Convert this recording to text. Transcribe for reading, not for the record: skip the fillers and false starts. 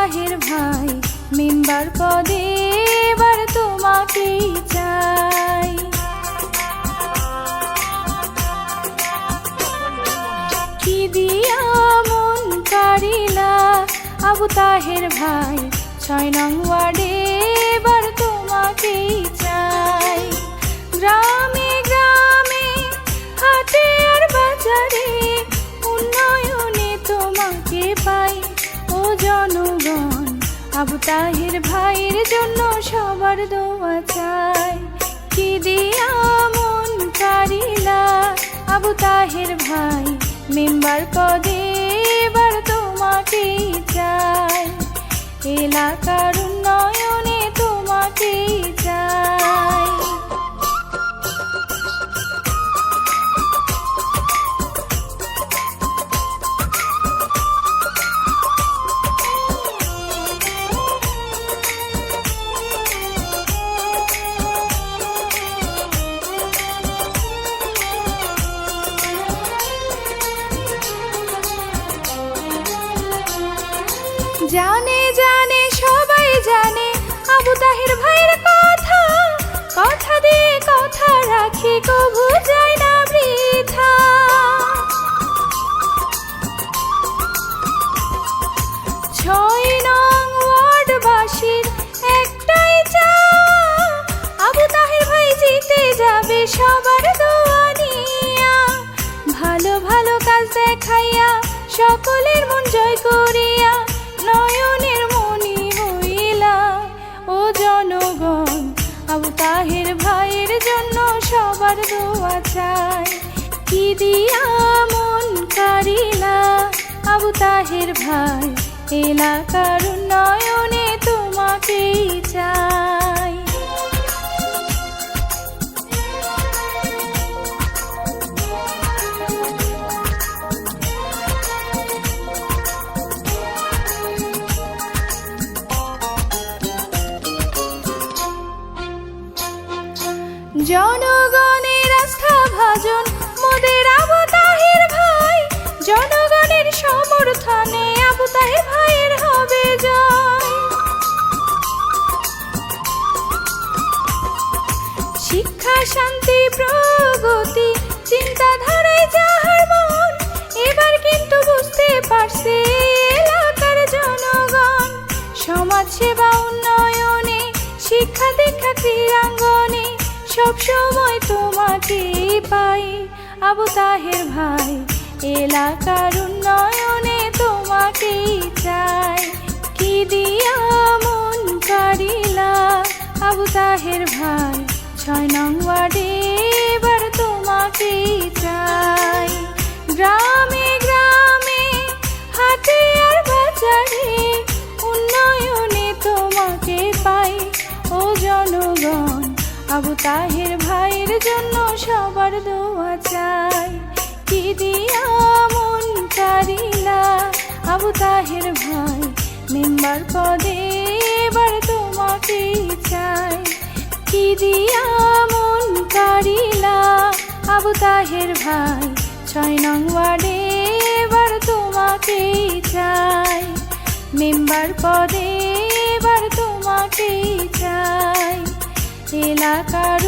তাহের ভাই, মেম্বার পদে এবার তোমাকেই চাই। কি দিয়া মন কারিলা আবু তাহের ভাই, 6 নং ওয়ার্ডে এবার তোমাকেই চাই। গ্রামে গ্রামে হাটে আর বাজারে উন্নয়নে তোমাকে পাই। ও জনগণ, আবু তাহের ভাইয়ের জন্য সবার দোয়া চাই। কি দিয়া মন কারিলা আবু তাহের ভাই, মেম্বার পদে এবার তোমাকেই চাই। এলাকার উন্নয়নে তোমাকেই চাই। জানে জানে সবাই জানে আবু তাহের ভাইয়ের কথা, কথা দিয়ে কথা রাখি কভু যায় না বৃথা। 6 নং ওয়ার্ডবাসীর একটাই চাওয়া, আবু তাহের ভাই জিতে যাবে সবার দোয়া নিয়া। ভালো ভালো কাজ দেখাইয়া সকলের মন জয় করিয়া নয়নের মনি হইলা। ও জনগণ, আবু তাহের ভাইয়ের জন্য সবার দোয়া চাই। কি দিয়া মন কারিলা আবু তাহের ভাই, এলাকার উন্নয়নে তোমাকেই চাই। জনগণের আস্থা ভাজন মোদের আবু তাহের ভাই, জনগণের সমর্থনে আবু তাহের ভাইয়ের হবে জয়। শিক্ষা শান্তি প্রগতি চিন্তাধারায় যাহার মন, এবার কিন্তু বুঝতে পারছে এলাকার জনগণ। সমাজ সেবা উন্নয়নে শিক্ষা দীক্ষা ক্রীড়াঙ্গনে সব সময় তোমাকেই পাই। আবু তাহের ভাই, এলাকার উন্নয়নে তোমাকেই চাই। কি দিয়া মন কারিলা আবু তাহের ভাই, 6 নং ওয়ার্ডে এবার তোমাকেই চাই। গ্রামে গ্রামে হাটে আর বাজারে উন্নয়নে তোমাকে পাই। ও জনগণ, আবু তাহের ভাইয়ের জন্য সবার দোয়া চাই। কি দিয়া মন কারিলা আবু তাহের ভাই, মেম্বার পদে এবার তোমাকেই চাই। কি দিয়া মন কারিলা আবু তাহের ভাই, 6 নং ওয়ার্ডে এবার তোমাকেই চাই। মেম্বার পদে এবার তোমাকেই চাই। এলাকার